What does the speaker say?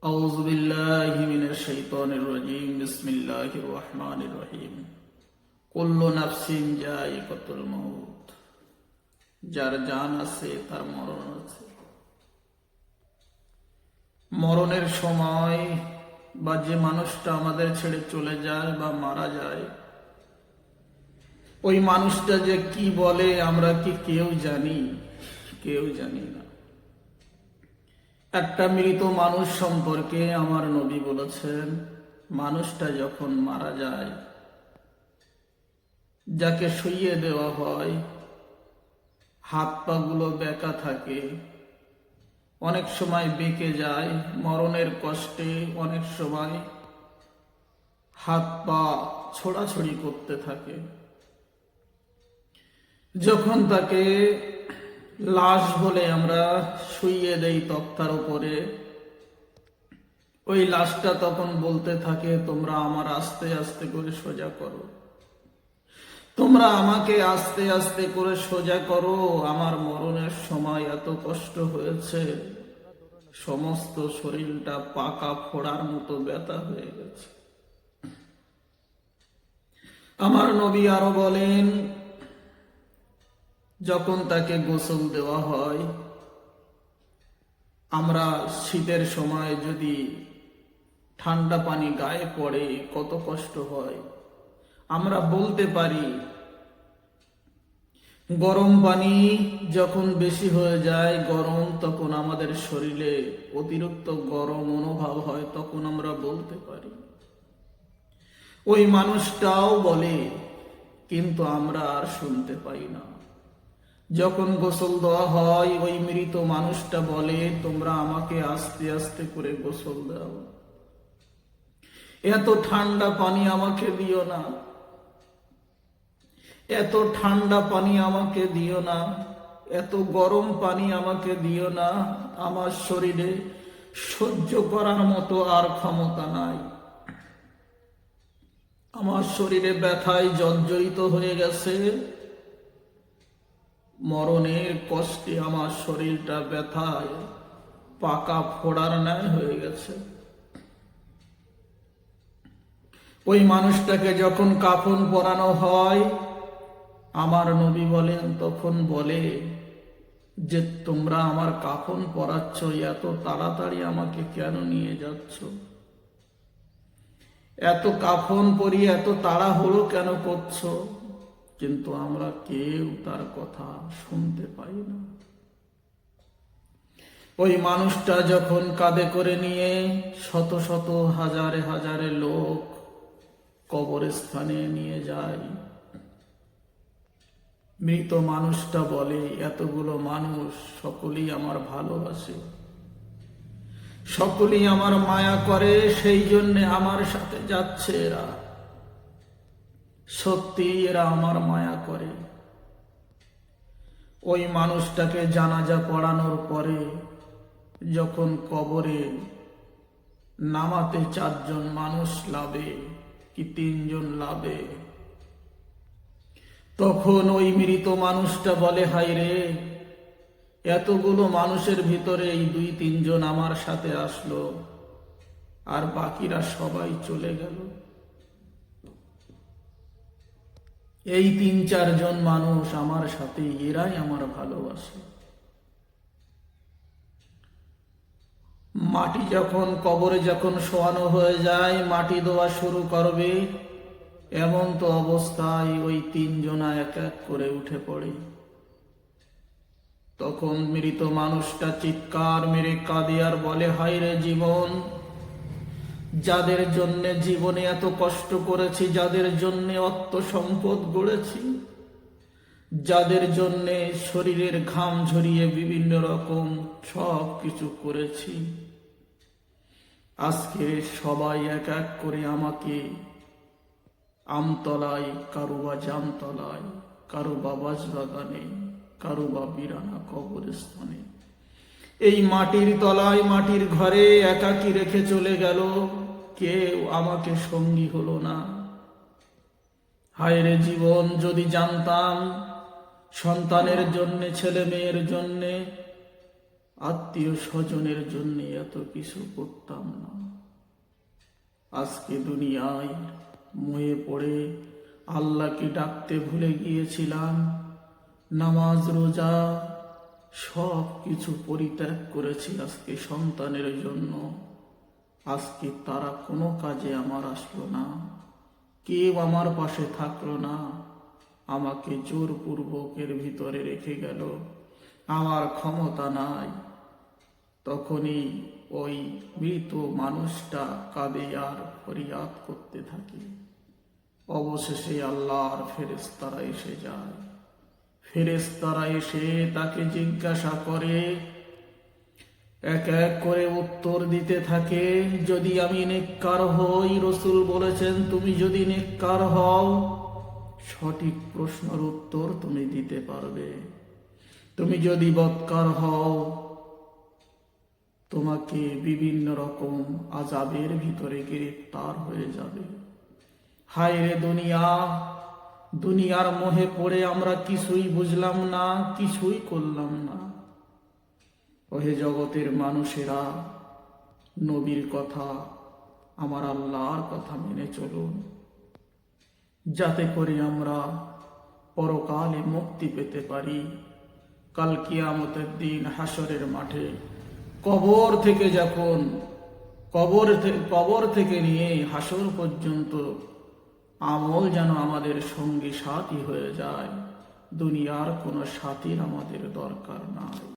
أعوذ بالله من الشيطان الرجيم بسم الله الرحمن الرحيم كل نفس ذائقة الموت যার জান আছে তার মরণ আছে। মরণের সময় বা যে মানুষটা আমাদের ছেড়ে চলে যায় বা মারা যায়, ওই মানুষটা যে কি বলে আমরা কি কেউ জানি? কেউ জানি না। একটা মৃত মানুষ সম্পর্কে আমার নবী বলেছেন, মানুষটা যখন মারা যায়, যাকে শুইয়ে দেওয়া হয়, হাত পা গুলো বেঁকা থাকে, অনেক সময় বেঁকে যায়, মরণের কষ্টে অনেক সময় হাত পা ছোড়াছড়ি করতে থাকে। যখন তাকে লাশ বলে আমরা শুইয়ে দেই তক্তার উপরে, ওই লাশটা তখন বলতে থাকে, তোমরা আমার আস্তে আস্তে করে সোজা করো, তোমরা আমাকে আস্তে আস্তে করে সোজা করো, আমার মরণের সময় এত কষ্ট হয়েছে, সমস্ত শরীরটা পাকা ফোড়ার মতো ব্যথা হয়ে গেছে। আমার নবী আরো বলেন, যখন তাকে গোসল দেওয়া হয়, আমরা শীতের সময় যদি ঠান্ডা পানি গায়ে পড়ে কত কষ্ট হয় আমরা বলতে পারি। গরম পানি যখন বেশি হয়ে যায় গরম, তখন আমাদের শরীরে অতিরিক্ত গরম অনুভব হয়, তখন আমরা বলতে পারি। ওই মানুষটাও বলে, কিন্তু আমরা আর শুনতে পাই না। যখন গোসল দেওয়া হয়, ওই মৃত মানুষটা বলে, তোমরা আমাকে আস্তে আস্তে করে গোসল দাও, এত ঠান্ডা পানি আমাকে দিও না, এত ঠান্ডা পানি আমাকে দিও না, এত গরম পানি আমাকে দিও না, আমার শরীরে সহ্য করার মতো আর ক্ষমতা নাই, আমার শরীরে ব্যথায় জর্জরিত হয়ে গেছে, মরণের কষ্টে আমার শরীরটা ব্যথায় পাকা ফোড়ার ন্যায় হয়ে গেছে। ওই মানুষটাকে যখন কাফন পরানো হয়, আমার নবী বলেন, তখন বলে যে তোমরা আমার কাফন পরাচ্ছ, এত তাড়াতাড়ি আমাকে কেন নিয়ে যাচ্ছ, এত কাফন পরিয়ে এত তাড়াহুড়ো কেন করছো? কিন্তু আমরা কেউ তার কথা শুনতে পাই না। ওই মানুষটা যখন কাঁধে করে নিয়ে শত শত হাজারে হাজারে লোক কবরস্থানে নিয়ে যায়, মৃত মানুষটা বলে, এতগুলো মানুষ সকলেই আমার ভালোবাসে, সকলেই আমার মায়া করে, সেই জন্য আমার সাথে যাচ্ছে এরা, সত্যি এরা আমার মায়া করে। ওই মানুষটাকে জানাজা পড়ানোর পরে যখন কবরে নামাতে 4 জন মানুষ লাভে কি 3 জন লাভে, তখন ওই মৃত মানুষটা বলে, হায় রে, এতগুলো মানুষের ভিতরে এই 2-3 জন আমার সাথে আসলো, আর বাকিরা সবাই চলে গেল। এই 3-4 জন মানুষ আমার সাথে, এরাই আমার ভালোবাসে। মাটি যখন কবরে যখন শোয়ানো হয়ে যায়, মাটি দেওয়া শুরু করবে, এমন তো অবস্থায় ওই 3 জনা এক এক করে উঠে পড়ে। তখন মৃত মানুষটা চিৎকার মেরে কাঁদে আর বলে, হায় রে জীবন, যাদের জন্য জীবনে এত কষ্ট করেছি, যাদের জন্য অর্থ সম্পদ গড়েছি, যাদের জন্য শরীরের ঘাম ঝরিয়ে বিভিন্ন রকম সব কিছু করেছি, আজকে সবাই এক এক করে আমাকে আমতলায়, কারো বা জামতলায়, কারো বা বাঁশবাগানে, কারো বা বিরানা কবরস্থানে, এই মাটির তলায় মাটির ঘরে একাকী রেখে চলে গেল, কেউ আমাকে সঙ্গী হলো না। হায় রে জীবন, যদি জানতাম সন্তানের জন্যে, ছেলে মেয়ের জন্যে আত্মীয় স্বজনের জন্য এত কিছু করতাম না। আজকে দুনিয়ায় মোহে পড়ে আল্লাহকে ডাকতে ভুলে গিয়েছিলাম। নামাজ রোজা সব কিছু পরিত্যাগ করেছি আজকে সন্তানের জন্য। আজকে তারা কোনো কাজে আমার আসলো না, কেউ আমার পাশে থাকলো না, আমাকে জোরপূর্বকের ভিতরে রেখে গেল। আমার ক্ষমতা নাই। তখনই ওই মৃত মানুষটা কাঁদে আর ফরিয়াদ করতে থাকে। অবশেষে আল্লাহর ফেরেশতারা এসে যায়। ফেরেশতারা এসে তাকে জিজ্ঞাসা করে, এক এক করে উত্তর দিতে থাকে। যদি আমি নেককার হই, রসূল বলেছেন তুমি যদি নেককার হও সঠিক প্রশ্নের উত্তর তুমি দিতে পারবে। তুমি যদি বদকার হও তোমাকে বিভিন্ন রকম আযাবের ভিতরে গ্রেফতার হয়ে যাবে। হায় রে দুনিয়া, দুনিয়ার মোহে পড়ে আমরা কিছুই বুঝলাম না, কিছুই করলাম না। ওহে জগতের মানুষেরা, নবীর কথা, আমার আল্লাহর কথা মেনে চলুন, যাতে করে আমরা পরকালে মুক্তি পেতে পারি। কাল কিয়ামতের দিন হাসরের মাঠে কবর থেকে যখন কবর থেকে নিয়ে হাসর পর্যন্ত আমল যেন আমাদের সঙ্গী সাথী হয়ে যায়। দুনিয়ার কোনো সাথীর আমাদের দরকার নাই।